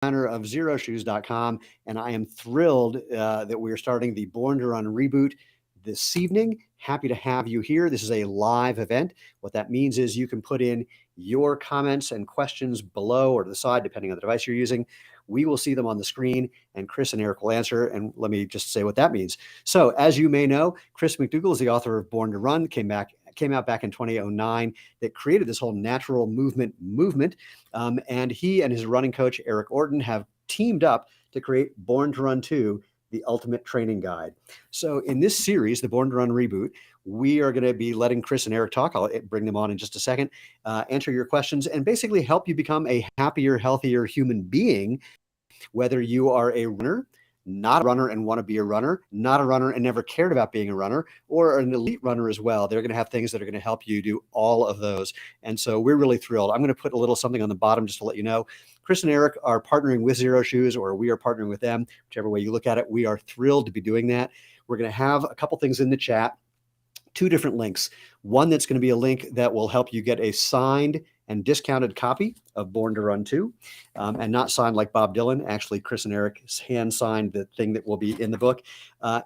of XeroShoes.com, and I am thrilled that we are starting the Born to Run Reboot this evening. Happy to have you here. This is a live event. What that means is you can put in your comments and questions below or to the side, depending on the device you're using. We will see them on the screen, and Chris and Eric will answer. And let me just say what that means. So, as you may know, Chris McDougall is the author of Born to Run, came out back in 2009, that created this whole natural movement. And he and his running coach, Eric Orton, have teamed up to create Born to Run 2, the ultimate training guide. So in this series, the Born to Run Reboot, we are going to be letting Chris and Eric talk. I'll bring them on in just a second, answer your questions, and basically help you become a happier, healthier human being, whether you are a runner, not a runner and want to be a runner, not a runner and never cared about being a runner, or an elite runner as well. They're going to have things that are going to help you do all of those. And so we're really thrilled. I'm going to put a little something on the bottom just to let you know. Chris and Eric are partnering with Xero Shoes, or we are partnering with them, whichever way you look at it. We are thrilled to be doing that. We're going to have a couple things in the chat, 2 different links. One that's going to be a link that will help you get a signed and discounted copy of Born to Run 2, and not signed like Bob Dylan. Actually, Chris and Eric hand signed the thing that will be in the book.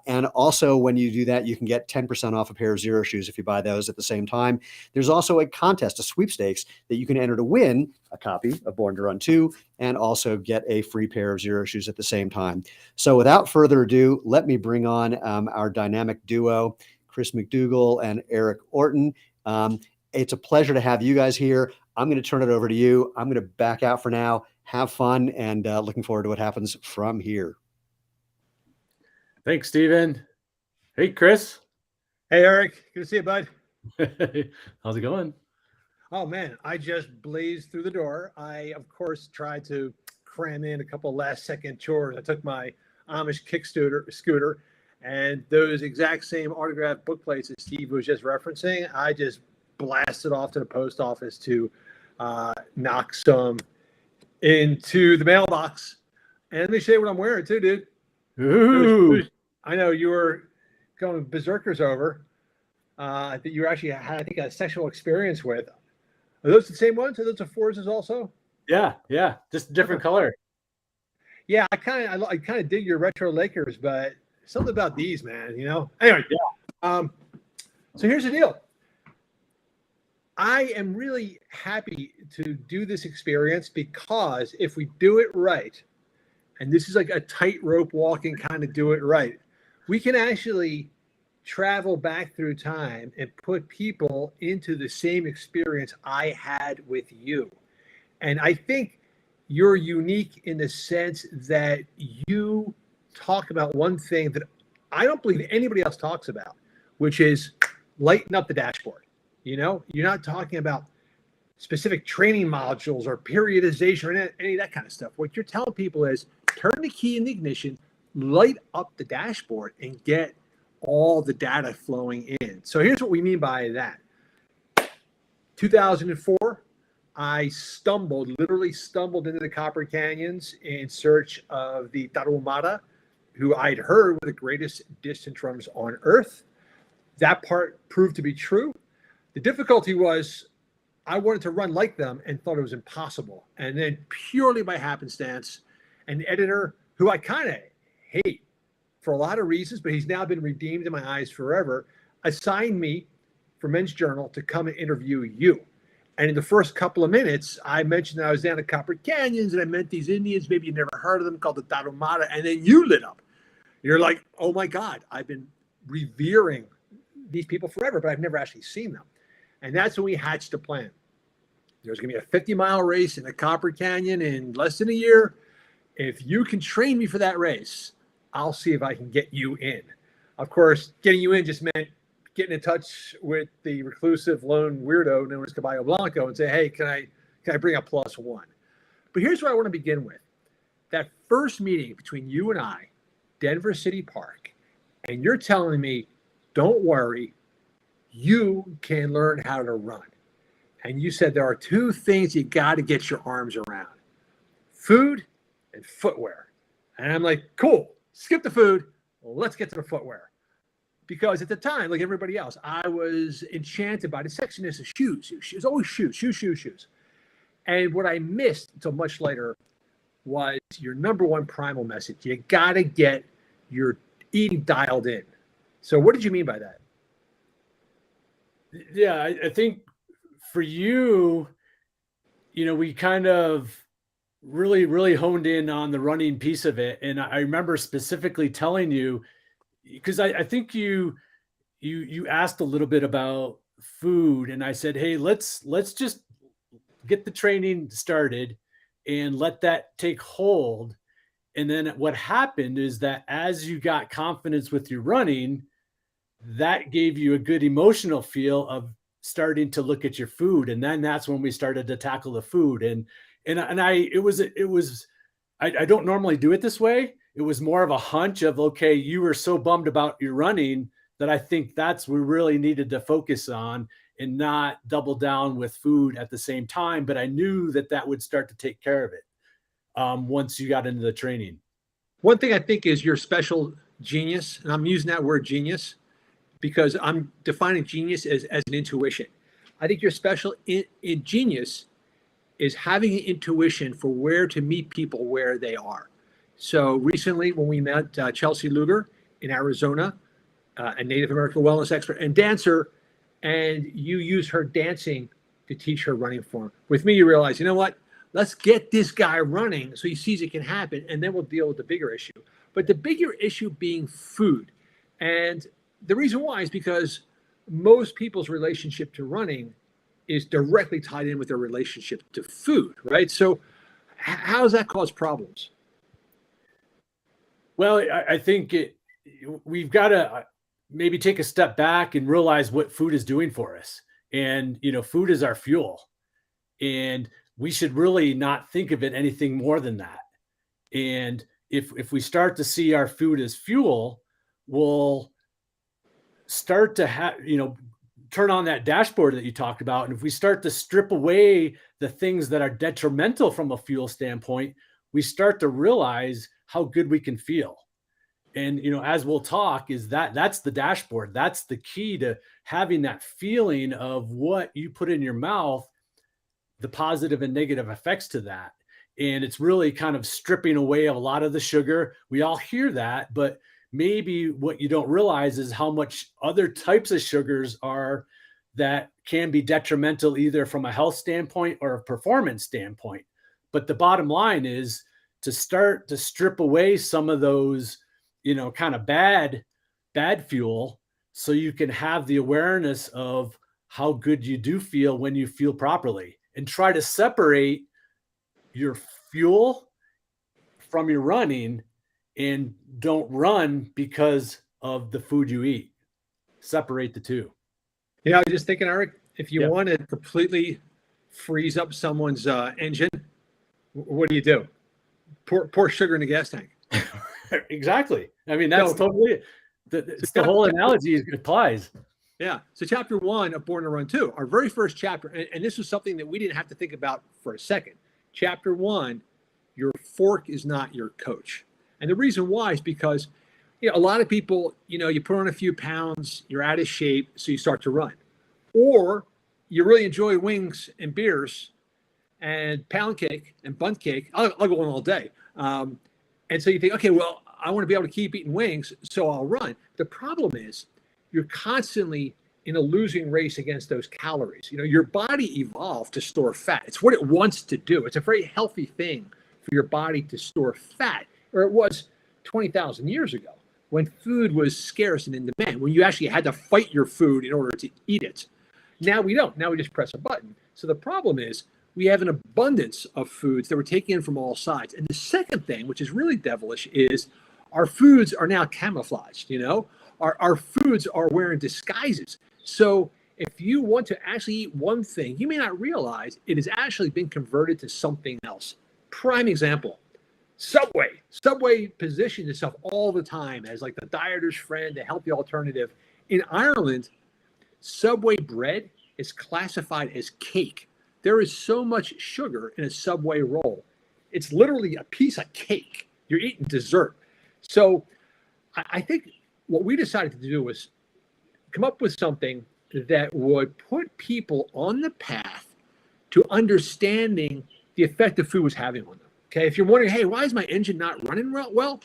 And also, when you do that, you can get 10% off a pair of Xero Shoes if you buy those at the same time. There's also a contest, a sweepstakes, that you can enter to win a copy of Born to Run 2 and also get a free pair of Xero Shoes at the same time. So without further ado, let me bring on our dynamic duo, Chris McDougall and Eric Orton. It's a pleasure to have you guys here. I'm going to turn it over to you. I'm going to back out for now. Have fun, and looking forward to what happens from here. Thanks, Steven. Hey, Chris. Hey, Eric. Good to see you, bud. How's it going? Oh, man, I just blazed through the door. I, of course, tried to cram in a couple of last-second chores. I took my Amish kick scooter, and those exact same autographed book plates that Steve was just referencing, I just blasted off to the post office to knock some into the mailbox. And let me show you what I'm wearing too, dude. Ooh. I know you were going berserkers over that you actually had, I think, a sexual experience with. Are those the same ones? Are those the Forzas also? Yeah, just different color. Yeah, I kind of dig your retro Lakers, but something about these, man, you know. Anyway, yeah. So here's the deal. I am really happy to do this experience because if we do it right, and this is like a tightrope walking kind of do it right, we can actually travel back through time and put people into the same experience I had with you. And I think you're unique in the sense that you talk about one thing that I don't believe anybody else talks about, which is lighten up the dashboard. You know, you're not talking about specific training modules or periodization or any of that kind of stuff. What you're telling people is turn the key in the ignition, light up the dashboard, and get all the data flowing in. So here's what we mean by that. 2004, I literally stumbled into the Copper Canyons in search of the Tarahumara, who I'd heard were the greatest distance runners on earth. That part proved to be true. The difficulty was I wanted to run like them and thought it was impossible. And then purely by happenstance, an editor who I kind of hate for a lot of reasons, but he's now been redeemed in my eyes forever, assigned me for Men's Journal to come and interview you. And in the first couple of minutes, I mentioned that I was down at Copper Canyons and I met these Indians, maybe you never heard of them, called the Tarahumara, and then you lit up. You're like, oh my God, I've been revering these people forever, but I've never actually seen them. And that's when we hatched a plan. There's going to be a 50-mile race in the Copper Canyon in less than a year. If you can train me for that race, I'll see if I can get you in. Of course, getting you in just meant getting in touch with the reclusive lone weirdo known as Caballo Blanco and say, hey, can I bring a +1? But here's where I want to begin with. That first meeting between you and I, Denver City Park, and you're telling me, don't worry, you can learn how to run. And you said there are 2 things you got to get your arms around: food and footwear. And I'm like, cool, skip the food. Let's get to the footwear. Because at the time, like everybody else, I was enchanted by the sexiness of shoes. It was always shoes. And what I missed until much later was your number one primal message. You got to get your eating dialed in. So what did you mean by that? Yeah, I think for you, we kind of really honed in on the running piece of it. And I remember specifically telling you, because I think you asked a little bit about food, and I said, hey, let's just get the training started and let that take hold. And then what happened is that as you got confidence with your running, that gave you a good emotional feel of starting to look at your food. And then that's when we started to tackle the food. I don't normally do it this way. It was more of a hunch of, okay, you were so bummed about your running that I think that's we really needed to focus on and not double down with food at the same time. But I knew that would start to take care of it once you got into the training. One thing I think is your special genius, and I'm using that word genius because I'm defining genius as an intuition. I think your special in genius is having an intuition for where to meet people where they are. So recently when we met Chelsea Luger in Arizona, a Native American wellness expert and dancer, and you use her dancing to teach her running form. With me, you realize, you know what? Let's get this guy running so he sees it can happen, and then we'll deal with the bigger issue. But the bigger issue being food. And the reason why is because most people's relationship to running is directly tied in with their relationship to food, right? So how does that cause problems? Well, I think we've got to maybe take a step back and realize what food is doing for us. And, food is our fuel. And we should really not think of it anything more than that. And if we start to see our food as fuel, we'll start to have, turn on that dashboard that you talked about. And if we start to strip away the things that are detrimental from a fuel standpoint, we start to realize how good we can feel. And, as we'll talk, is that's the dashboard. That's the key to having that feeling of what you put in your mouth, the positive and negative effects to that. And it's really kind of stripping away a lot of the sugar. We all hear that, but maybe what you don't realize is how much other types of sugars are that can be detrimental either from a health standpoint or a performance standpoint. But the bottom line is to start to strip away some of those, kind of bad fuel so you can have the awareness of how good you do feel when you feel properly, and try to separate your fuel from your running, and don't run because of the food you eat. Separate the two. I was just thinking, Eric, if you want to completely freeze up someone's engine, what do? Pour sugar in the gas tank. Exactly. I mean, that's totally the whole analogy applies. Yeah. So chapter 1 of Born to Run 2, our very first chapter, and this was something that we didn't have to think about for a second. Chapter 1, your fork is not your coach. And the reason why is because, a lot of people, you put on a few pounds, you're out of shape, so you start to run. Or you really enjoy wings and beers and pound cake and bundt cake. I'll go on all day. And so you think, okay, well, I want to be able to keep eating wings, so I'll run. The problem is you're constantly in a losing race against those calories. Your body evolved to store fat. It's what it wants to do. It's a very healthy thing for your body to store fat, or it was 20,000 years ago when food was scarce and in demand, when you actually had to fight your food in order to eat it. Now we don't. Now we just press a button. So the problem is we have an abundance of foods that we're taking in from all sides. And the second thing, which is really devilish, is our foods are now camouflaged. Our foods are wearing disguises. So if you want to actually eat one thing, you may not realize it has actually been converted to something else. Prime example, Subway. Subway positions itself all the time as like the dieter's friend, the healthy alternative. In Ireland, Subway bread is classified as cake. There is so much sugar in a Subway roll. It's literally a piece of cake. You're eating dessert. So I think what we decided to do was come up with something that would put people on the path to understanding the effect the food was having on them. Okay, if you're wondering, hey, why is my engine not running well,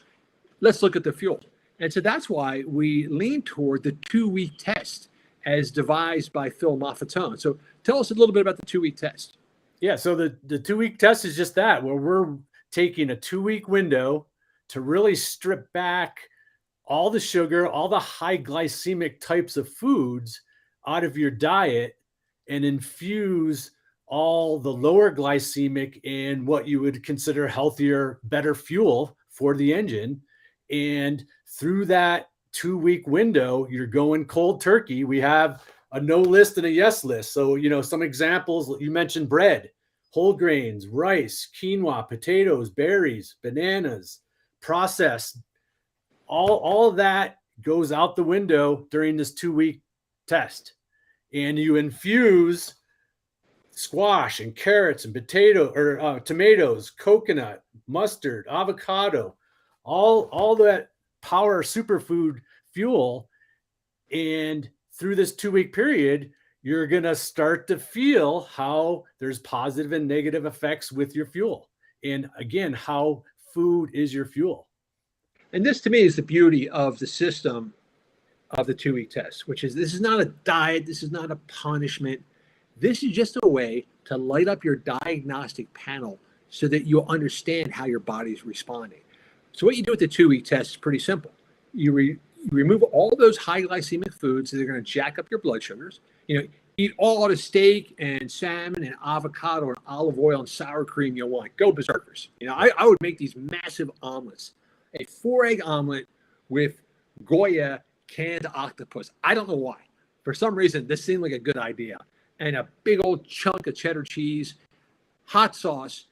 let's look at the fuel. And so that's why we lean toward the 2-week test as devised by Phil Moffatone. So tell us a little bit about the 2-week test. Yeah, so the 2-week test is just that, where we're taking a 2-week window to really strip back all the sugar, all the high glycemic types of foods out of your diet and infuse all the lower glycemic and what you would consider healthier, better fuel for the engine. And through that 2-week window, you're going cold turkey. We have a no list and a yes list. So, some examples, you mentioned bread, whole grains, rice, quinoa, potatoes, berries, bananas, processed. All of that goes out the window during this 2-week test. And you infuse squash and carrots and tomatoes, coconut, mustard, avocado, all that power superfood fuel. And through this 2-week period, you're going to start to feel how there's positive and negative effects with your fuel. And again, how food is your fuel. And this to me is the beauty of the system of the 2-week test, which is this is not a diet. This is not a punishment. This is just a way to light up your diagnostic panel so that you'll understand how your body's responding. So what you do with the 2-week test is pretty simple. You remove all those high glycemic foods that are going to jack up your blood sugars. Eat all the steak and salmon and avocado and olive oil and sour cream you want. Go berserkers. I would make these massive omelets. A 4-egg omelet with Goya canned octopus. I don't know why. For some reason, this seemed like a good idea. And a big old chunk of cheddar cheese, hot sauce,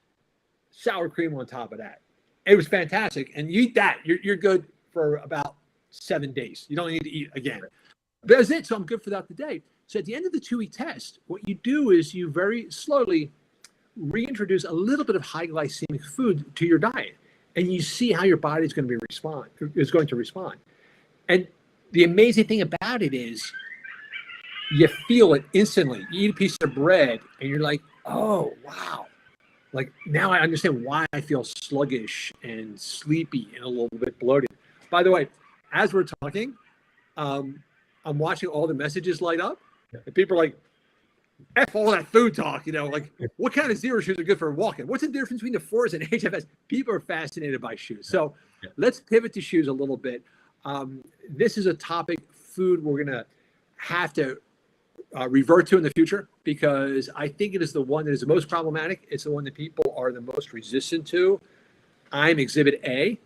sour cream on top of that. It was fantastic. And you eat that, you're good for about 7 days. You don't need to eat again. But that's it. So I'm good for that today. So at the end of the 2-week test, what you do is you very slowly reintroduce a little bit of high glycemic food to your diet. And you see how your body is going to respond. And the amazing thing about it is you feel it instantly. You eat a piece of bread and you're like, oh, wow. Like now I understand why I feel sluggish and sleepy and a little bit bloated. By the way, as we're talking, I'm watching all the messages light up. And people are like, F all that food talk, like what kind of Xero shoes are good for walking? What's the difference between the Force and HFS? People are fascinated by shoes. So let's pivot to shoes a little bit. This is a topic, food, we're going to have to revert to in the future because I think it is the one that is the most problematic. It's the one that people are the most resistant to. I'm exhibit A.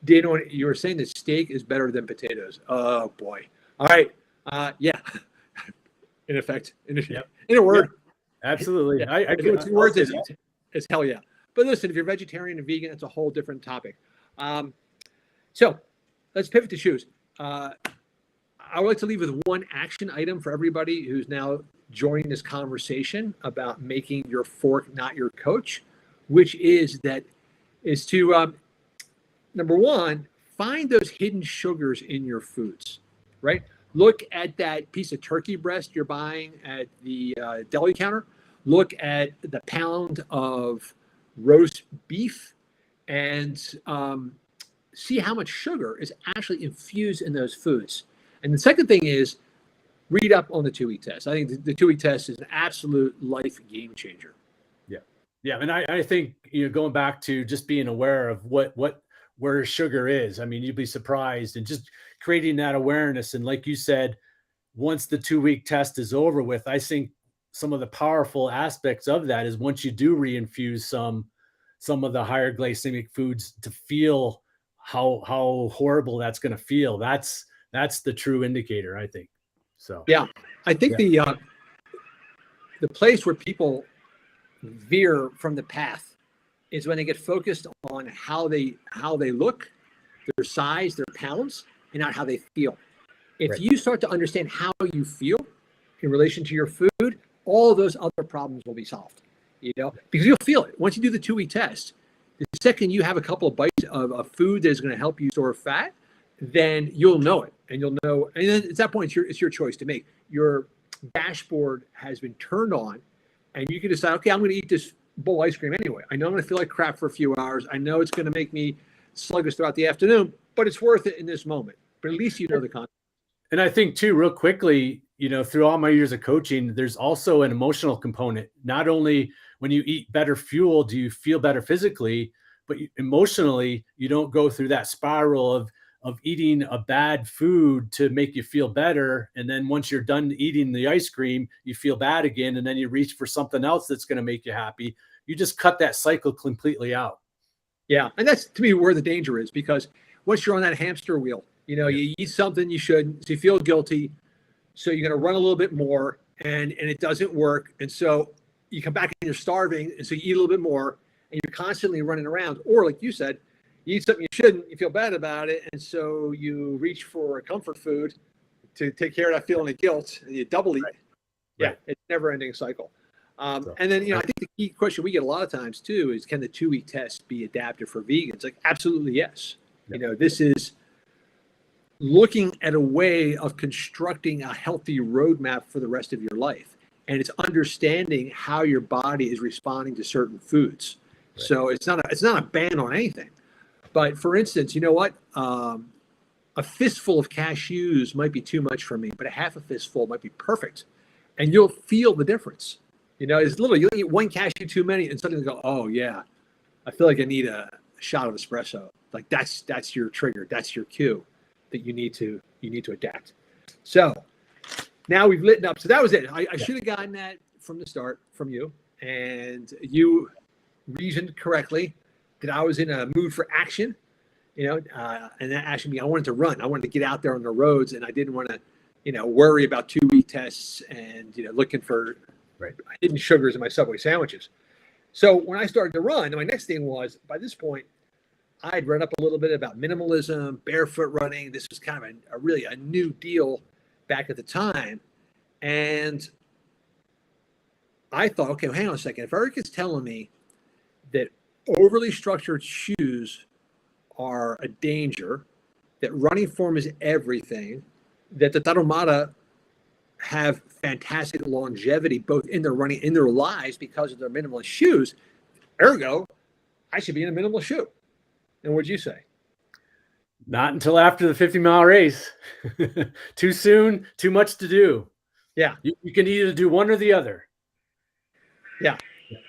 You were saying that steak is better than potatoes. Oh boy. All right. Yeah. In effect, in a word. Yeah, absolutely. Yeah. I do 2 words is hell yeah. But listen, if you're vegetarian and vegan, it's a whole different topic. So let's pivot to shoes. I would like to leave with one action item for everybody who's now joining this conversation about making your fork not your coach, which is to number one, find those hidden sugars in your foods, right? Look at that piece of turkey breast you're buying at the deli counter. Look at the pound of roast beef and see how much sugar is actually infused in those foods. And the second thing is read up on the 2-week test. I think the 2-week test is an absolute life game changer. Yeah. And I think, going back to just being aware of where sugar is. I mean, you'd be surprised, and just creating that awareness. And like you said, once the 2-week test is over with, I think some of the powerful aspects of that is once you do reinfuse some of the higher glycemic foods to feel how horrible that's going to feel. That's the true indicator, I think. So, yeah, I think the place where people veer from the path is when they get focused on how they look, their size, their pounds, and not how they feel. If you start to understand how you feel in relation to your food, all of those other problems will be solved, because you'll feel it. Once you do the 2-week test, the second you have a couple of bites of food that is going to help you store fat, then you'll know it. And you'll know, and then at that point, it's your choice to make. Your dashboard has been turned on, and you can decide, okay, I'm going to eat this bowl of ice cream anyway. I know I'm going to feel like crap for a few hours. I know it's going to make me sluggish throughout the afternoon, but it's worth it in this moment. But at least you know the concept. And I think too, real quickly, through all my years of coaching, there's also an emotional component. Not only when you eat better fuel, do you feel better physically, but emotionally, you don't go through that spiral of eating a bad food to make you feel better. And then once you're done eating the ice cream, you feel bad again. And then you reach for something else that's going to make you happy. You just cut that cycle completely out. Yeah. And that's, to me, where the danger is, because once you're on that hamster wheel, you eat something you shouldn't, so you feel guilty. So you're going to run a little bit more and it doesn't work. And so you come back and you're starving. And so you eat a little bit more and you're constantly running around. Or like you said, you eat something you shouldn't, you feel bad about it. And so you reach for a comfort food to take care of that feeling of guilt and you double eat. Right. Yeah. Right. It's a never ending cycle. And then, I think the key question we get a lot of times too is, can the 2-week test be adapted for vegans? Like, absolutely yes. Yeah. This is looking at a way of constructing a healthy roadmap for the rest of your life. And it's understanding how your body is responding to certain foods. Right. So it's not a ban on anything. But for instance, you know what? A fistful of cashews might be too much for me, but a half a fistful might be perfect. And you'll feel the difference. It's literally, you'll eat one cashew too many and suddenly go, oh yeah, I feel like I need a shot of espresso. Like that's your trigger. That's your cue that you need to adapt. So now we've lit up. So that was it. I should have gotten that from the start from you, and you reasoned correctly that I was in a mood for action, and that action being I wanted to run. I wanted to get out there on the roads, and I didn't want to, worry about 2-week tests and, looking for hidden sugars in my Subway sandwiches. So when I started to run, my next thing was, by this point, I'd read up a little bit about minimalism, barefoot running. This was kind of a really new deal back at the time. And I thought, okay, well, hang on a second. If Eric is telling me that overly structured shoes are a danger, that running form is everything, that the Tarahumara have fantastic longevity, both in their running, in their lives, because of their minimalist shoes, ergo, I should be in a minimalist shoe. And what'd you say? Not until after the 50-mile race. Too soon, too much to do. Yeah. You can either do one or the other. Yeah.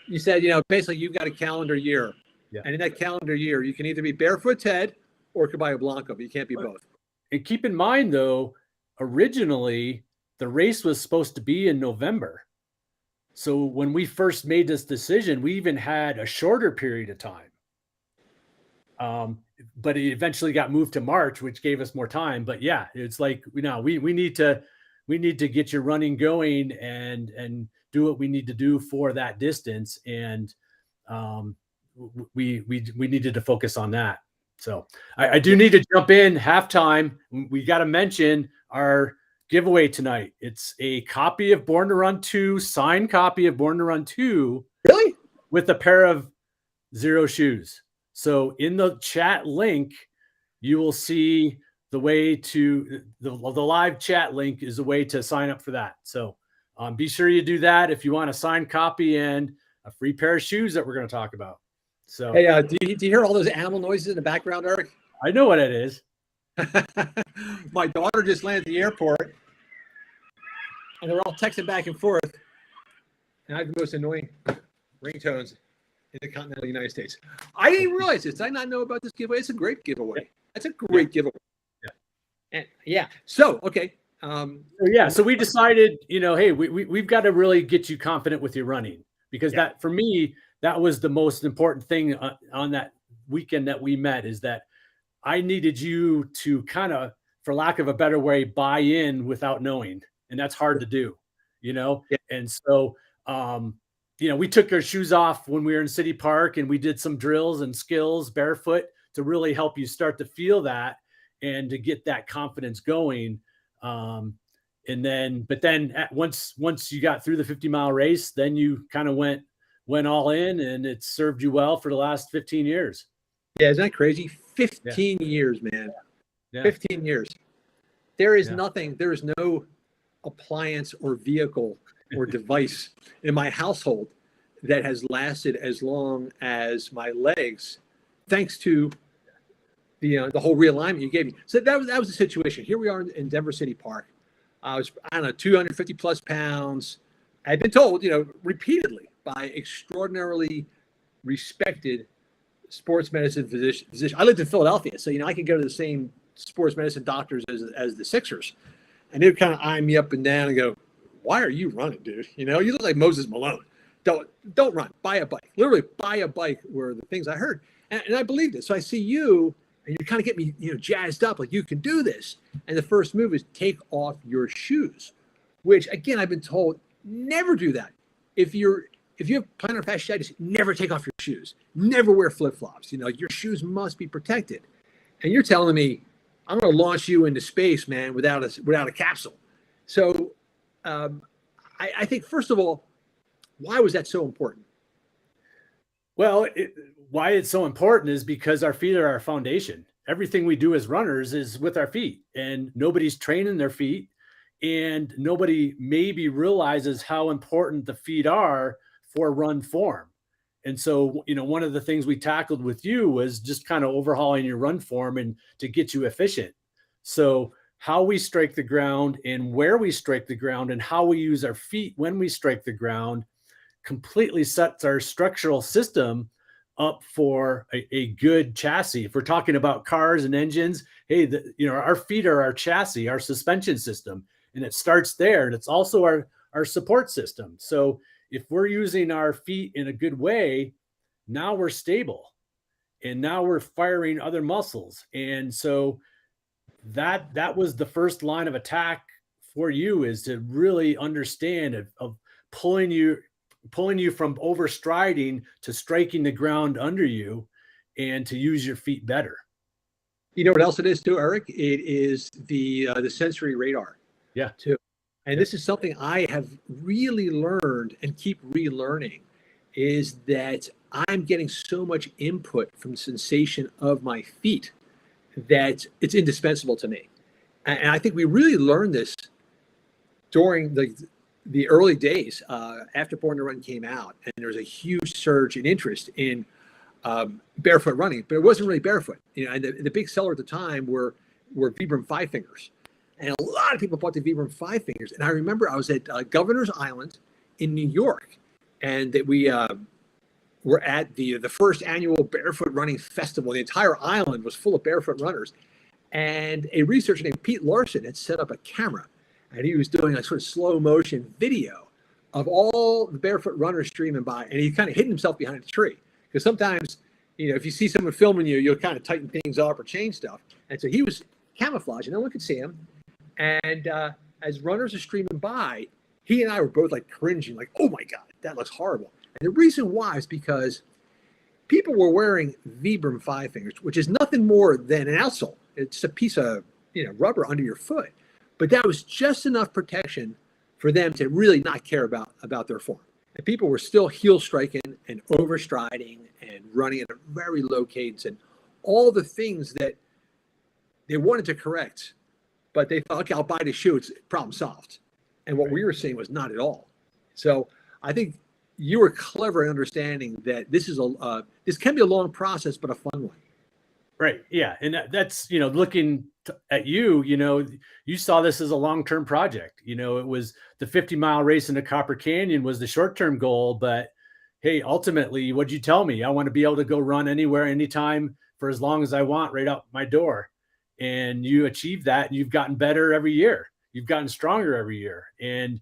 You said, basically you've got a calendar year. Yeah. And in that calendar year, you can either be barefoot Ted or Caballo Blanco, but you can't be both. And keep in mind, though, originally the race was supposed to be in November. So when we first made this decision, we even had a shorter period of time. But it eventually got moved to March, which gave us more time. But yeah, it's like, we need to get your running going and do what we need to do for that distance. And we needed to focus on that. So I do need to jump in halftime. We got to mention our giveaway tonight. It's a copy of Born to Run 2, signed copy of Born to Run 2. Really? With a pair of Xero shoes. So in the chat link, you will see the way to the live chat link is a way to sign up for that. So be sure you do that if you want a signed copy and a free pair of shoes that we're going to talk about. So hey, do you hear all those animal noises in the background, Eric? I know what it is. My daughter just landed at the airport, and they're all texting back and forth. And I have the most annoying ringtones in the continental United States. I didn't realize this. Did I not know about this giveaway? It's a great giveaway. That's a great giveaway. Yeah. And yeah. So, okay. So we decided, hey, we've got to really get you confident with your running, because that, for me, that was the most important thing on that weekend that we met, is that I needed you to kind of, for lack of a better way, buy in without knowing. And that's hard to do, Yeah. And so, we took our shoes off when we were in City Park, and we did some drills and skills barefoot to really help you start to feel that and to get that confidence going. But then once you got through the 50-mile race, then you kind of went all in, and it served you well for the last 15 years. Yeah. Isn't that crazy? 15 years, man. Yeah. 15 years. There is nothing, there is no appliance or vehicle or device in my household that has lasted as long as my legs, thanks to the whole realignment you gave me. So that was the situation. Here we are in Denver City Park. I was, I don't know, 250 plus pounds. I'd been told, repeatedly by extraordinarily respected sports medicine physician. I lived in Philadelphia, so I could go to the same sports medicine doctors as the Sixers, and they would kind of eye me up and down and go, "Why are you running, dude? You look like Moses Malone. Don't run. Buy a bike. Literally, buy a bike." Were the things I heard, and I believed it. So I see you, and you kind of get me, jazzed up, like you can do this. And the first move is take off your shoes, which again I've been told never do that. If you have plantar fasciitis, never take off your shoes. Never wear flip-flops. Your shoes must be protected. And you're telling me I'm going to launch you into space, man, without a capsule. So I think, first of all, why was that so important? Well, why it's so important is because our feet are our foundation. Everything we do as runners is with our feet, and nobody's training their feet, and nobody maybe realizes how important the feet are for run form. And so, one of the things we tackled with you was just kind of overhauling your run form and to get you efficient. So how we strike the ground and where we strike the ground and how we use our feet when we strike the ground completely sets our structural system up for a good chassis. If we're talking about cars and engines, hey, our feet are our chassis, our suspension system, and it starts there. And it's also our support system. So if we're using our feet in a good way, now we're stable, and now we're firing other muscles. And so that was the first line of attack for you, is to really understand of pulling you from overstriding to striking the ground under you, and to use your feet better. You know what else it is too, Eric? It is the sensory radar. Yeah. Too. And this is something I have really learned and keep relearning, is that I'm getting so much input from the sensation of my feet that it's indispensable to me. And I think we really learned this during the early days after Born to Run came out, and there was a huge surge in interest in barefoot running, but it wasn't really barefoot. And the big seller at the time were Vibram Five Fingers. And a lot of people bought the Vibram Five Fingers. And I remember I was at Governor's Island in New York, and that we were at the first annual Barefoot Running Festival. The entire island was full of barefoot runners. And a researcher named Pete Larson had set up a camera, and he was doing a sort of slow motion video of all the barefoot runners streaming by. And he kind of hid himself behind a tree, because sometimes, if you see someone filming you, you'll kind of tighten things up or change stuff. And so he was camouflaged, and no one could see him. And as runners are streaming by, he and I were both like cringing, like, "Oh my God, that looks horrible." And the reason why is because people were wearing Vibram Five Fingers, which is nothing more than an outsole. It's a piece of rubber under your foot. But that was just enough protection for them to really not care about their form. And people were still heel striking and overstriding and running at a very low cadence, and all the things that they wanted to correct. But they thought, okay, I'll buy the shoe. It's problem solved. And what we were seeing was not at all. So I think you were clever in understanding that this can be a long process, but a fun one. Right. Yeah. And that's, looking at you, you saw this as a long-term project. It was the 50-mile race into Copper Canyon was the short-term goal. But hey, ultimately, what'd you tell me? I want to be able to go run anywhere, anytime, for as long as I want, right out my door. And you achieved that, and you've gotten better every year. You've gotten stronger every year. And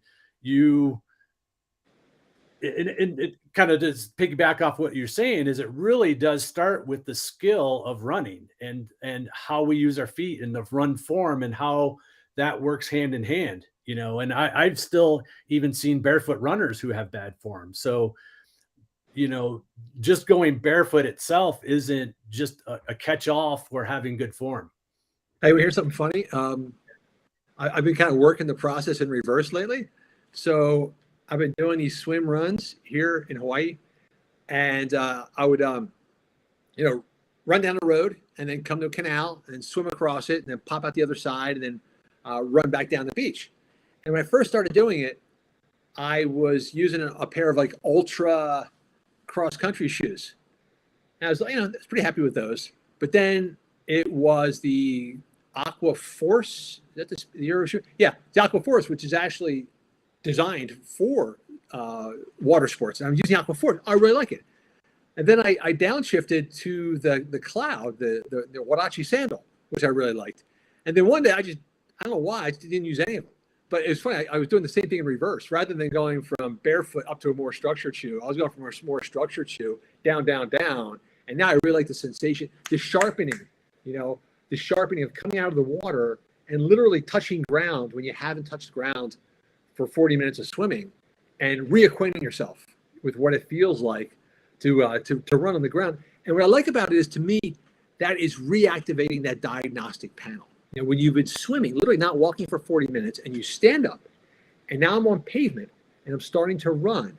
it kind of does piggyback off what you're saying, is it really does start with the skill of running and how we use our feet and the run form and how that works hand in hand, and I've still even seen barefoot runners who have bad form. So, just going barefoot itself isn't just a catch-all for having good form. Hey, here's something funny. I've been kind of working the process in reverse lately. So I've been doing these swim runs here in Hawaii, and I would, run down the road and then come to a canal and swim across it and then pop out the other side and then run back down the beach. And when I first started doing it, I was using a pair of like ultra cross country shoes. And I was like, I was pretty happy with those. But then it was the Aqua Force. Is that the Xero shoe? Yeah, the Aqua Force, which is actually designed for water sports. And I'm using Aqua Force. I really like it. And then I downshifted to the Cloud, the Warachi sandal, which I really liked. And then one day I don't know why, I just didn't use any of them. But it's funny, I was doing the same thing in reverse. Rather than going from barefoot up to a more structured shoe, I was going from a more structured shoe down, down, down. And now I really like the sensation, the sharpening, the sharpening of coming out of the water and literally touching ground when you haven't touched ground for 40 minutes of swimming, and reacquainting yourself with what it feels like to run on the ground. And what I like about it is, to me, that is reactivating that diagnostic panel. When you've been swimming, literally not walking for 40 minutes, and you stand up, and now I'm on pavement and I'm starting to run,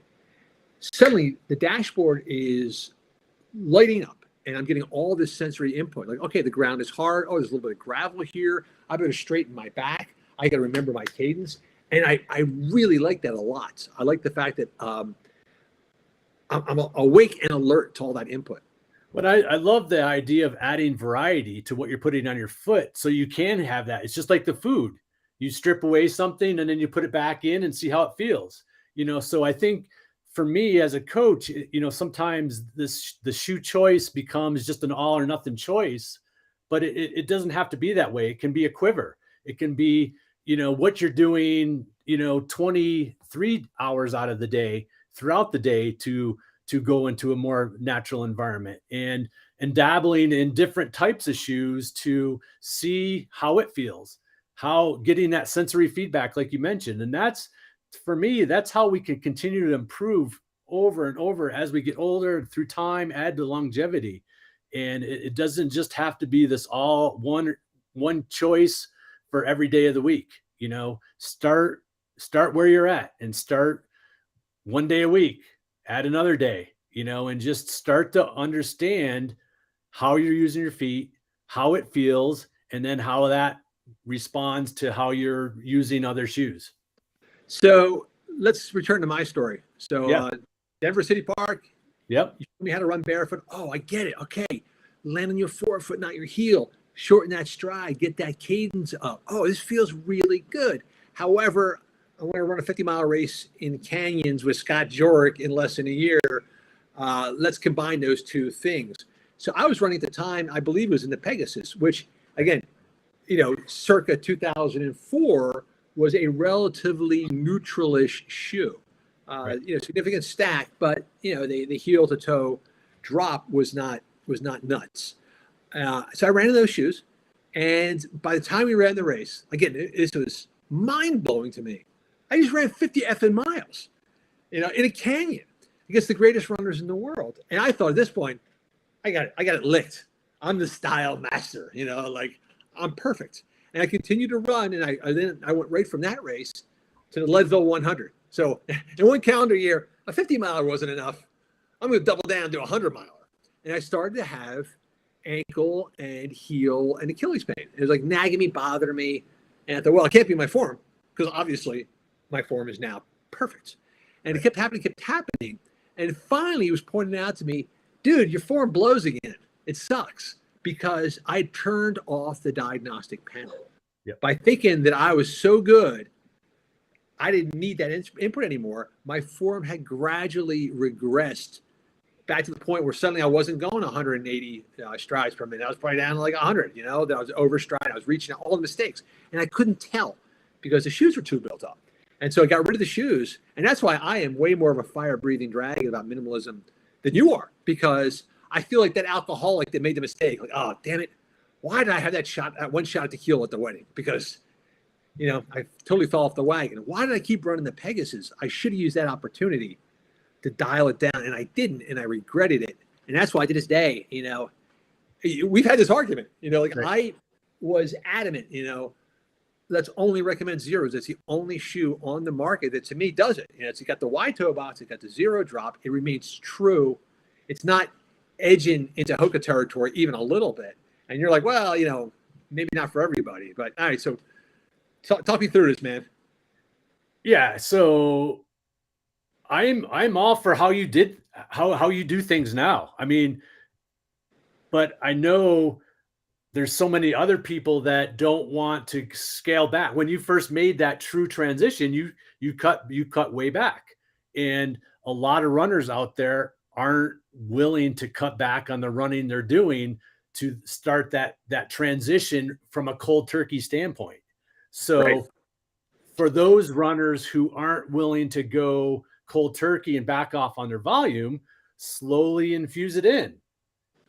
suddenly the dashboard is lighting up and I'm getting all this sensory input. Like, okay, the ground is hard. Oh, there's a little bit of gravel here. I better straighten my back. I got to remember my cadence. And I really like that a lot. I like the fact that I'm awake and alert to all that input. But I love the idea of adding variety to what you're putting on your foot, so you can have that. It's just like the food. You strip away something and then you put it back in and see how it feels. So I think for me as a coach, sometimes the shoe choice becomes just an all or nothing choice, but it doesn't have to be that way. It can be a quiver. It can be, what you're doing, 23 hours out of the day throughout the day to go into a more natural environment, and dabbling in different types of shoes to see how it feels, how getting that sensory feedback, like you mentioned. And that's, for me, that's how we can continue to improve over and over as we get older, through time, add to longevity. And it doesn't just have to be this all one choice for every day of the week. Start where you're at and start one day a week, add another day, and just start to understand how you're using your feet, how it feels, and then how that responds to how you're using other shoes. So let's return to my story. So yeah. Denver City Park. Yep. You showed me how to run barefoot. Oh, I get it. Okay. Land on your forefoot, not your heel. Shorten that stride. Get that cadence up. Oh, this feels really good. However, I want to run a 50-mile race in canyons with Scott Jurek in less than a year. Let's combine those two things. So I was running at the time, I believe it was in the Pegasus, which, again, circa 2004 was a relatively neutralish shoe. Right. Significant stack, but the heel to toe drop was not nuts. So I ran in those shoes, and by the time we ran the race, again, this was mind blowing to me. I just ran 50 effing miles, in a canyon against the greatest runners in the world. And I thought at this point, I got it licked. I'm the style master, I'm perfect. And I continued to run, and I went right from that race to the Leadville 100. So in one calendar year, a 50-miler wasn't enough. I'm going to double down to a 100-miler. And I started to have ankle and heel and Achilles pain. It was like nagging me, bothering me. And I thought, well, it can't be my form, because obviously my form is now perfect. And it kept happening. And finally, it was pointed out to me, dude, your form blows again. It sucks, because I turned off the diagnostic panel. Yep. By thinking that I was so good, I didn't need that input anymore. My form had gradually regressed back to the point where suddenly I wasn't going 180 strides per minute. I was probably down to like 100, that I was overstride. I was reaching out, all the mistakes. And I couldn't tell because the shoes were too built up. And so I got rid of the shoes. And that's why I am way more of a fire-breathing dragon about minimalism than you are, because I feel like that alcoholic that made the mistake, like, oh, damn it. Why did I have that one shot at tequila at the wedding? Because, I totally fell off the wagon. Why did I keep running the Pegasus? I should have used that opportunity to dial it down, and I didn't, and I regretted it. And that's why to this day, we've had this argument, right. I was adamant, let's only recommend Xeros. It's the only shoe on the market that to me does it. It's got the wide toe box, it's got the Xero drop. It remains true. It's not edging into Hoka territory even a little bit. And you're like, well, maybe not for everybody. But all right, so talk me through this, man. Yeah, so I'm all for how you did how you do things now. I mean, but I know there's so many other people that don't want to scale back. When you first made that true transition, you cut way back. And a lot of runners out there aren't willing to cut back on the running they're doing to start that transition from a cold turkey standpoint. So Right. for those runners who aren't willing to go cold turkey and back off on their volume, slowly infuse it in.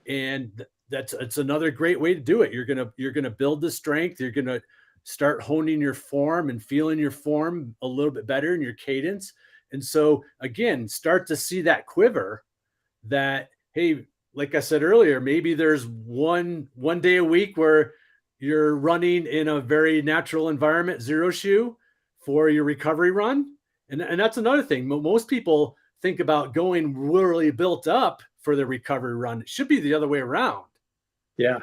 And it's another great way to do it. You're gonna build the strength. You're gonna start honing your form and feeling your form a little bit better in your cadence. And so again, start to see that quiver that, hey, like I said earlier, maybe there's one day a week where you're running in a very natural environment, Xero shoe for your recovery run. And that's another thing. Most people think about going really built up for the recovery run. It should be the other way around. Yeah.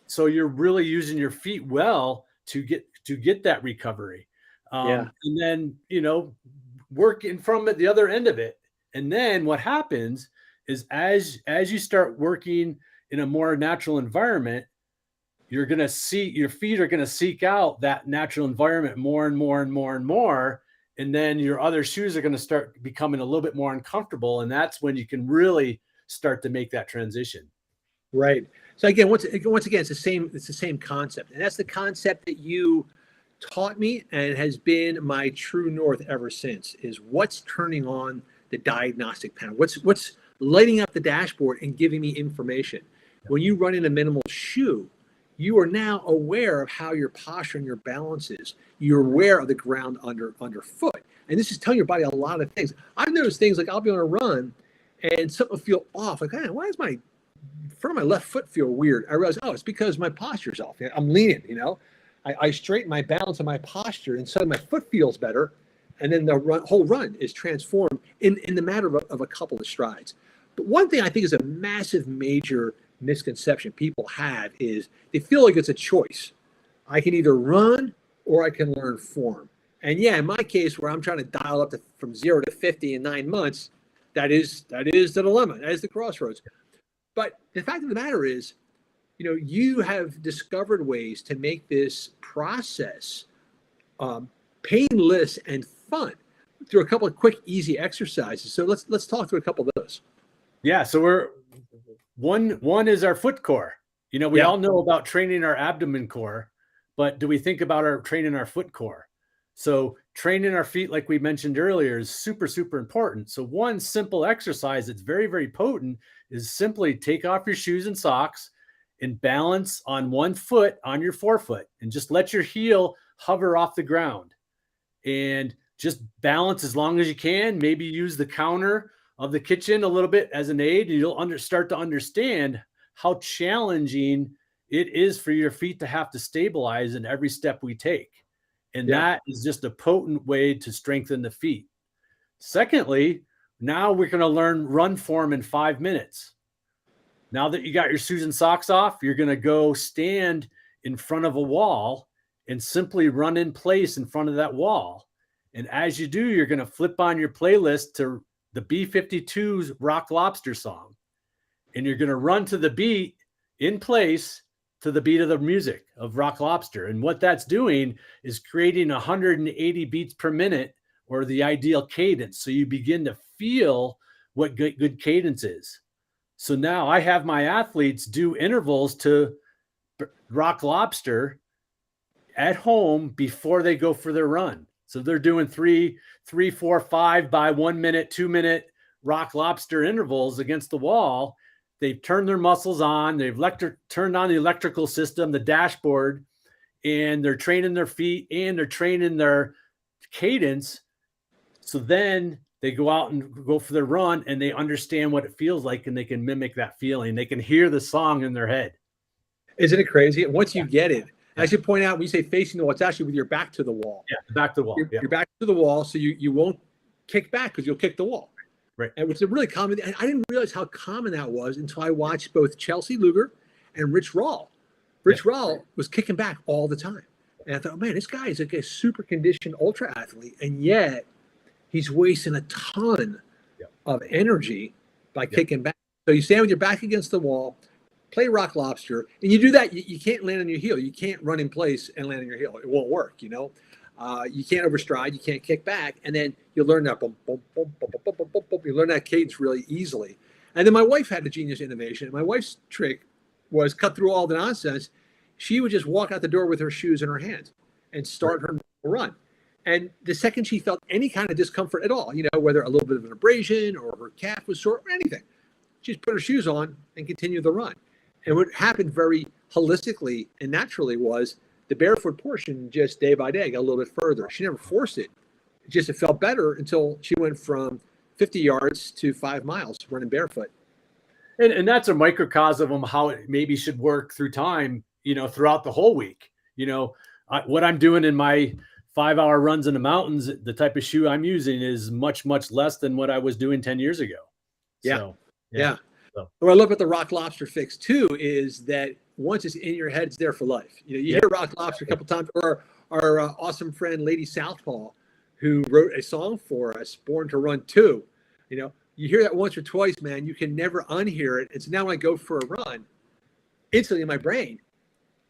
So you're really using your feet well to get that recovery. Yeah. And then, working from the other end of it. And then what happens is as you start working in a more natural environment, you're going to see your feet are going to seek out that natural environment more and more and more and more. And then your other shoes are going to start becoming a little bit more uncomfortable. And that's when you can really start to make that transition. Right. So again, once again, it's the same concept. And that's the concept that you taught me and has been my true north ever since, is what's turning on the diagnostic panel. What's lighting up the dashboard and giving me information. When you run in a minimal shoe, you are now aware of how your posture and your balance is. You're aware of the ground underfoot. And this is telling your body a lot of things. I've noticed things like I'll be on a run and something will feel off. Like, hey, why is my front of my left foot feel weird? I realize, it's because my posture's off. I'm leaning, I straighten my balance and my posture, and suddenly my foot feels better. And then the whole run is transformed in the matter of a couple of strides. But one thing I think is a massive, major misconception people have is they feel like it's a choice. I can either run or I can learn form. And yeah, in my case, where I'm trying to dial up from 0 to 50 in 9 months, that is the dilemma. That is the crossroads. But the fact of the matter is, you have discovered ways to make this process painless and fun through a couple of quick, easy exercises. So let's talk through a couple of those. Yeah. So one is our foot core. We all know about training our abdomen core, but do we think about training our foot core? So training our feet, like we mentioned earlier, is super, super important. So one simple exercise that's very, very potent is simply take off your shoes and socks and balance on one foot on your forefoot and just let your heel hover off the ground and just balance as long as you can. Maybe use the counter of the kitchen a little bit as an aid, and you'll start to understand how challenging it is for your feet to have to stabilize in every step we take. And that is just a potent way to strengthen the feet. Secondly, now we're going to learn run form in 5 minutes. Now that you got your shoes and socks off, you're going to go stand in front of a wall and simply run in place in front of that wall. And as you do, you're going to flip on your playlist to the B-52's Rock Lobster song. And you're going to run to the beat in place to the beat of the music of Rock Lobster. And what that's doing is creating 180 beats per minute, or the ideal cadence. So you begin to feel what good cadence is. So now I have my athletes do intervals to Rock Lobster at home before they go for their run. So they're doing 3, 4, 5 by 1 minute, 2 minute Rock Lobster intervals against the wall. They've turned their muscles on. They've turned on the electrical system, the dashboard, and they're training their feet and they're training their cadence. So then they go out and go for their run and they understand what it feels like, and they can mimic that feeling. They can hear the song in their head. Isn't it crazy? Once you get it, I should point out, when you say facing the wall, it's actually with your back to the wall. Yeah, back to the wall. Your back to the wall, so you won't kick back because you'll kick the wall. Right. And it's a really common. And I didn't realize how common that was until I watched both Chelsea Luger and Rich Rawl. Rich Rawl was kicking back all the time. And I thought, man, this guy is like a super conditioned ultra athlete. And yet he's wasting a ton of energy by kicking back. So you stand with your back against the wall, play rock lobster, and you do that. You can't land on your heel. You can't run in place and land on your heel. It won't work, you know. You can't overstride. You can't kick back. And then you learn that. Boom, boom, boom, boom, boom, boom, boom, boom. You learn that cadence really easily. And then my wife had a genius innovation. My wife's trick was cut through all the nonsense. She would just walk out the door with her shoes in her hands and start her run. And the second she felt any kind of discomfort at all, you know, whether a little bit of an abrasion or her calf was sore or anything, she just put her shoes on and continued the run. And what happened very holistically and naturally was the barefoot portion just day by day got a little bit further. She never forced it. It felt better until she went from 50 yards to 5 miles running barefoot. And that's a microcosm of how it maybe should work through time, you know, throughout the whole week. You know, what I'm doing in my 5-hour runs in the mountains, the type of shoe I'm using is much, much less than what I was doing 10 years ago. Yeah. So, yeah. So. What I love about the rock lobster fix too is that once it's in your head, it's there for life. You know, you hear rock lobster a couple times, or our awesome friend Lady Southpaw, who wrote a song for us, Born to Run 2. You know, you hear that once or twice, man, you can never unhear it. And so now when I go for a run, instantly in my brain,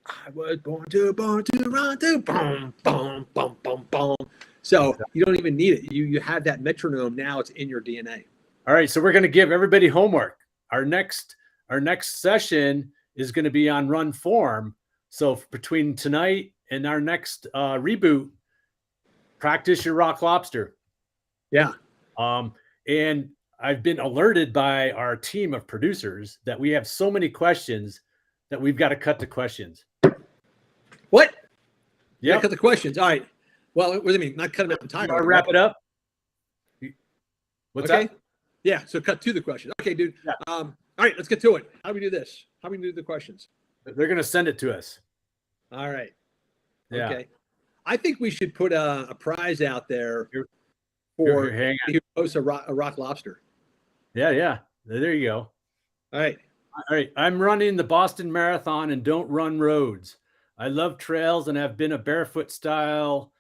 I was born to run to boom, boom, boom, boom, boom. So you don't even need it. You have that metronome now. It's in your DNA. All right. So we're going to give everybody homework. Our next session is going to be on run form. So between tonight and our next reboot, practice your rock lobster. Yeah. And I've been alerted by our team of producers that we have so many questions that we've got to cut the questions. What? Yeah. Cut the questions. All right. Well, what do you mean? Not cut them out entirely. Wrap it up. What's okay. that? Yeah. So cut to the questions. Okay, dude. Yeah. All right. Let's get to it. How do we do this? How do we do the questions? They're going to send it to us. All right. Yeah. Okay. I think we should put a prize out there for who hosts a rock lobster. Yeah. Yeah. There you go. All right. All right. I'm running the Boston Marathon and don't run roads. I love trails and have been a barefoot style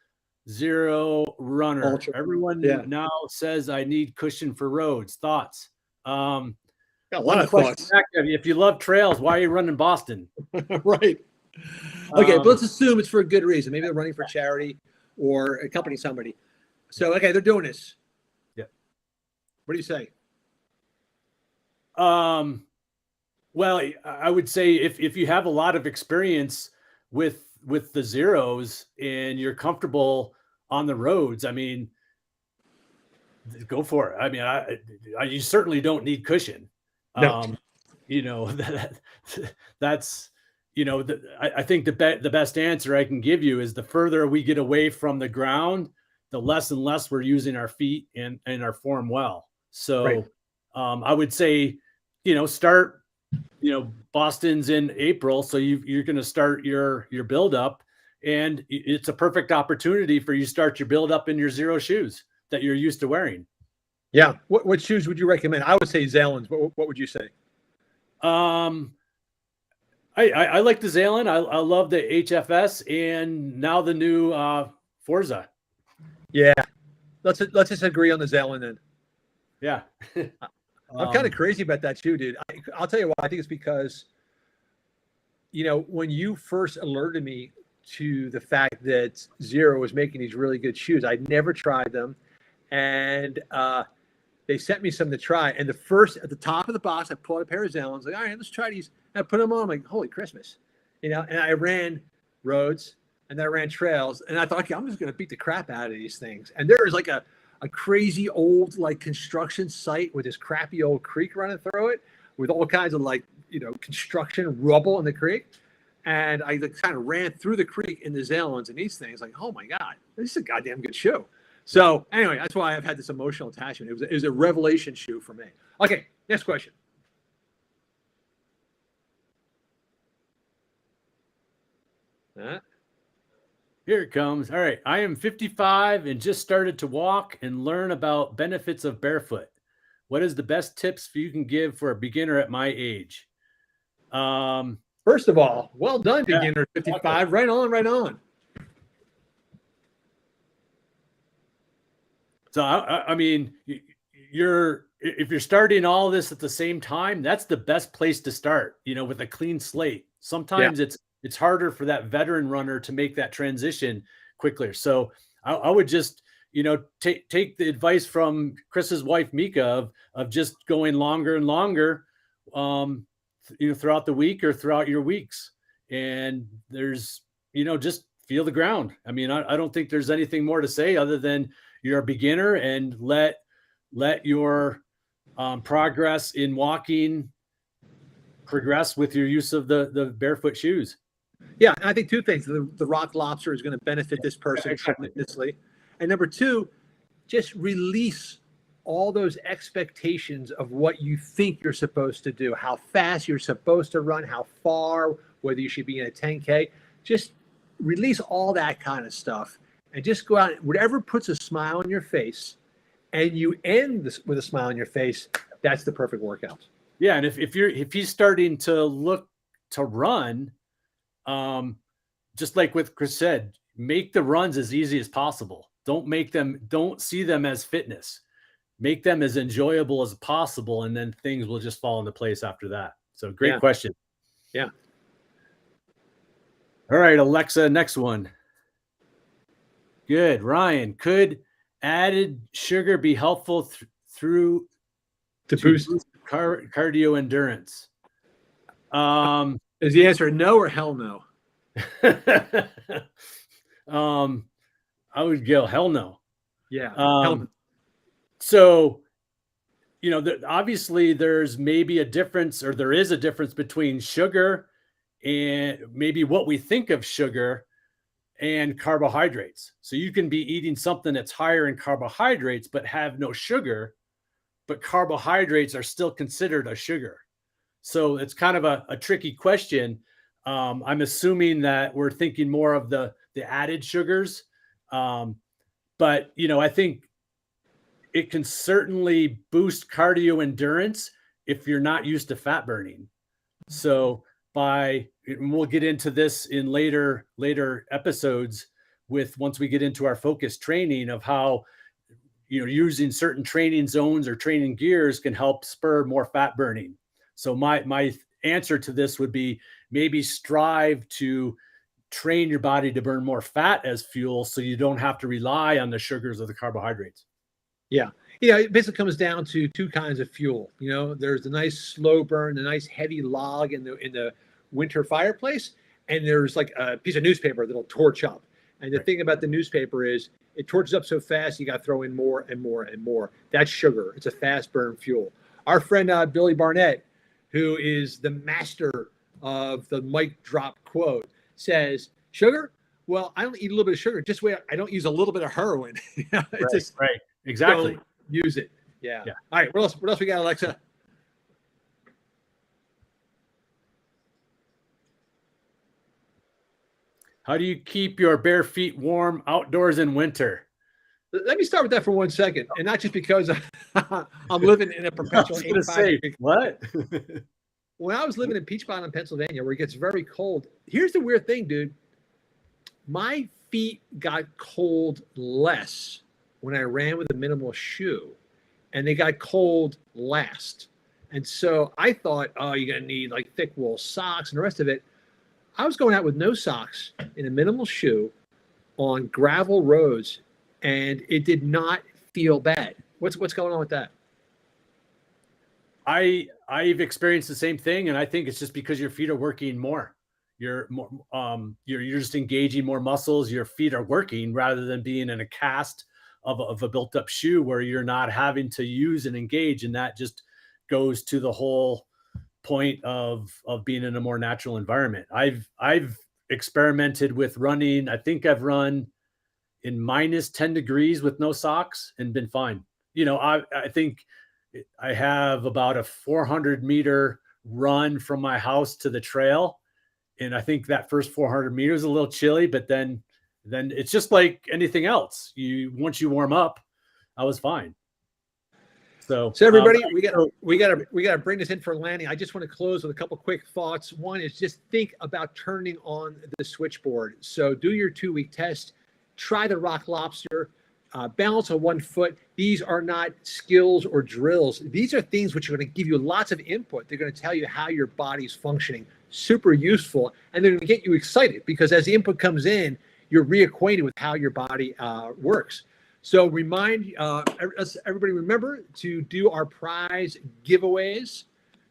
Xero runner. Ultra. Everyone now says I need cushion for roads. Thoughts? Got a lot of thoughts. If you love trails, why are you running Boston? Right. Okay, but let's assume it's for a good reason. Maybe they're running for charity or accompanying somebody. So, okay, they're doing this. Yeah. What do you say? Well, I would say if you have a lot of experience with the Xeros and you're comfortable on the roads, I mean, go for it. I mean, you certainly don't need cushion. No. You know, that's, you know, I think the best answer I can give you is the further we get away from the ground, the less and less we're using our feet and our form well. So right. I would say, you know, start, you know, Boston's in April. So you're going to start your build up, and it's a perfect opportunity for you to start your build up in your Xero shoes that you're used to wearing. Yeah. What shoes would you recommend? I would say Zalens. What would you say? I like the Zalen. I love the HFS and now the new Forza. Yeah. Let's just agree on the Zalen then. Yeah. I'm kind of crazy about that shoe, dude. I'll tell you why. I think it's because, you know, when you first alerted me to the fact that Xero was making these really good shoes, I'd never tried them. And they sent me some to try. And at the top of the box, I pulled a pair of Zalens. Like, all right, let's try these. And I put them on. I'm like, holy Christmas. You know, and I ran roads and then I ran trails. And I thought, okay, I'm just going to beat the crap out of these things. And there is like a crazy old like construction site with this crappy old creek running through it with all kinds of like, you know, construction rubble in the creek. And I like, kind of ran through the creek in the Zalens and these things like, oh my God, this is a goddamn good shoe. So anyway, that's why I've had this emotional attachment. It was a revelation shoe for me. Okay, next question. Here it comes. All right. I am 55 and just started to walk and learn about benefits of barefoot. What is the best tips you can give for a beginner at my age? First of all, well done, beginner 55. Right on, right on. So, I mean, you're if you're starting all this at the same time, that's the best place to start, with a clean slate. Sometimes it's harder for that veteran runner to make that transition quicker. So I would just, take the advice from Chris's wife, Mika, of just going longer and longer, throughout the week or throughout your weeks. And there's, just feel the ground. I mean, I don't think there's anything more to say other than you're a beginner, and let your progress in walking progress with your use of the barefoot shoes. Yeah, and I think two things. The rock lobster is going to benefit this person tremendously. And number two, just release all those expectations of what you think you're supposed to do, how fast you're supposed to run, how far, whether you should be in a 10K. Just release all that kind of stuff and just go out. Whatever puts a smile on your face and you end this with a smile on your face, that's the perfect workout. Yeah, and if he's starting to look to run, just like what Chris said, make the runs as easy as possible. Don't see them as fitness. Make them as enjoyable as possible, and then things will just fall into place after that. So great question. Yeah. All right, Alexa, next one. Good. Ryan, could added sugar be helpful to boost cardio endurance? Is the answer no or hell no? I would go hell no. Yeah. Hell no. So, obviously there's maybe a difference, or there is a difference between sugar and maybe what we think of sugar and carbohydrates. So you can be eating something that's higher in carbohydrates, but have no sugar, but carbohydrates are still considered a sugar. So it's kind of a tricky question. I'm assuming that we're thinking more of the added sugars. But, I think it can certainly boost cardio endurance if you're not used to fat burning. So and we'll get into this in later episodes once we get into our focus training of how, using certain training zones or training gears can help spur more fat burning. So my answer to this would be maybe strive to train your body to burn more fat as fuel, so you don't have to rely on the sugars or the carbohydrates. Yeah. It basically comes down to two kinds of fuel. There's the nice slow burn, the nice heavy log in the winter fireplace, and there's like a piece of newspaper that'll torch up. And the thing about the newspaper is it torches up so fast, you got to throw in more and more and more. That's sugar. It's a fast burn fuel. Our friend Billy Barnett, who is the master of the mic drop quote, says, sugar? Well, I don't eat a little bit of sugar. Just wait. I don't use a little bit of heroin. Right. Exactly. Use it. Yeah. All right. What else we got, Alexa? How do you keep your bare feet warm outdoors in winter? Let me start with that for 1 second. And not just because I'm living in a perpetual 85 degree. What? When I was living in Peach Bottom, Pennsylvania, where it gets very cold, here's the weird thing, dude. My feet got cold less when I ran with a minimal shoe, and they got cold last. And so I thought, you're going to need like thick wool socks and the rest of it. I was going out with no socks in a minimal shoe on gravel roads, and it did not feel bad. What's going on with that? I've experienced the same thing, and I think it's just because your feet are working more. You're just engaging more muscles. Your feet are working rather than being in a cast of a built-up shoe where you're not having to use and engage, and that just goes to the whole point of being in a more natural environment. I've experimented with running. I think I've run in minus 10 degrees with no socks and been fine. I think I have about a 400 meter run from my house to the trail. And I think that first 400 meters is a little chilly, but then it's just like anything else. Once you warm up, I was fine. So everybody, we got to bring this in for landing. I just want to close with a couple quick thoughts. One is just think about turning on the switchboard. So do your 2-week test, try the rock lobster. balance on one foot. These are not skills or drills. These are things which are going to give you lots of input. They're going to tell you how your body's functioning. Super useful. And they're going to get you excited because as the input comes in, you're reacquainted with how your body works. So everybody remember to do our prize giveaways.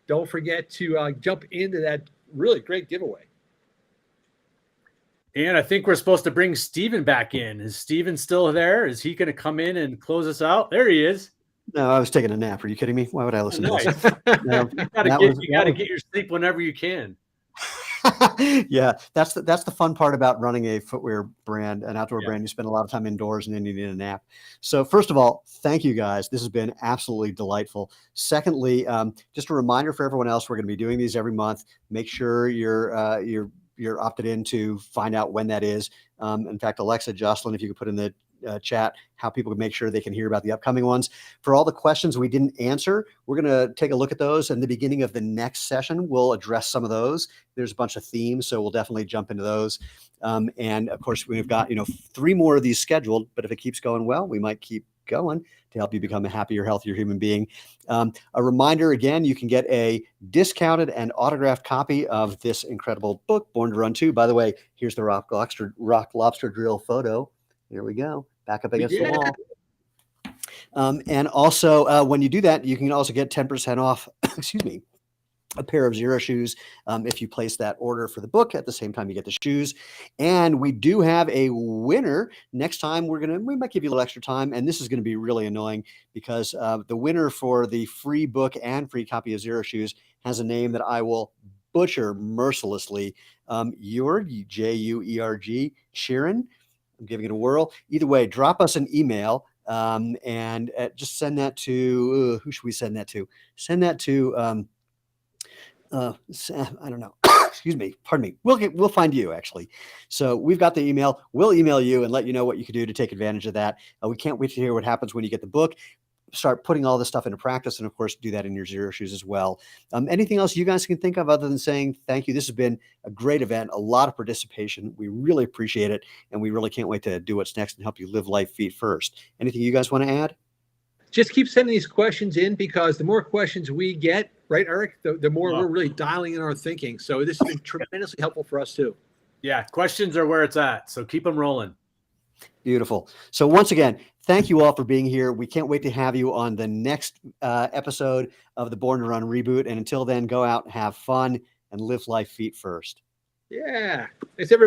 Don't forget to jump into that really great giveaway. And I think we're supposed to bring Steven back in. Is Steven still there? Is he going to come in and close us out? There he is. No, I was taking a nap. Are you kidding me? Why would I listen to this? No, you got to get your sleep whenever you can. Yeah, that's the fun part about running a footwear brand, an outdoor brand. You spend a lot of time indoors and then you need a nap. So first of all, thank you guys. This has been absolutely delightful. Secondly, just a reminder for everyone else, we're going to be doing these every month. Make sure you're opted in to find out when that is. In fact, Alexa, Jocelyn, if you could put in the chat how people can make sure they can hear about the upcoming ones. For all the questions we didn't answer, we're going to take a look at those. In the beginning of the next session, we'll address some of those. There's a bunch of themes, so we'll definitely jump into those. And of course, we've got 3 more of these scheduled, but if it keeps going well, we might keep going to help you become a happier, healthier human being. A reminder again, you can get a discounted and autographed copy of this incredible book, Born to Run 2. By the way, here's the rock lobster drill photo. Here we go. Back up against the wall. And also, when you do that, you can also get 10% off, excuse me, a pair of Xero shoes if you place that order for the book at the same time you get the shoes. And we do have a winner. Next time we might give you a little extra time, and this is going to be really annoying because the winner for the free book and free copy of Xero Shoes has a name that I will butcher mercilessly. Juerg, J-U-E-R-G, Sheeran. I'm giving it a whirl. Either way, drop us an email and just send that to who should we send that to? Send that to I don't know. Excuse me. Pardon me. We'll find you actually. So we've got the email. We'll email you and let you know what you can do to take advantage of that. We can't wait to hear what happens when you get the book. Start putting all this stuff into practice, and of course, do that in your Xero Shoes as well. Anything else you guys can think of other than saying thank you? This has been a great event, a lot of participation. We really appreciate it, and we really can't wait to do what's next and help you live life feet first. Anything you guys want to add? Just keep sending these questions in because the more questions we get, right, Eric, the more we're really dialing in our thinking. So this has been tremendously helpful for us too. Yeah, questions are where it's at. So keep them rolling. Beautiful. So once again, thank you all for being here. We can't wait to have you on the next episode of the Born to Run Reboot. And until then, go out, have fun, and live life feet first. Yeah. Thanks, everybody.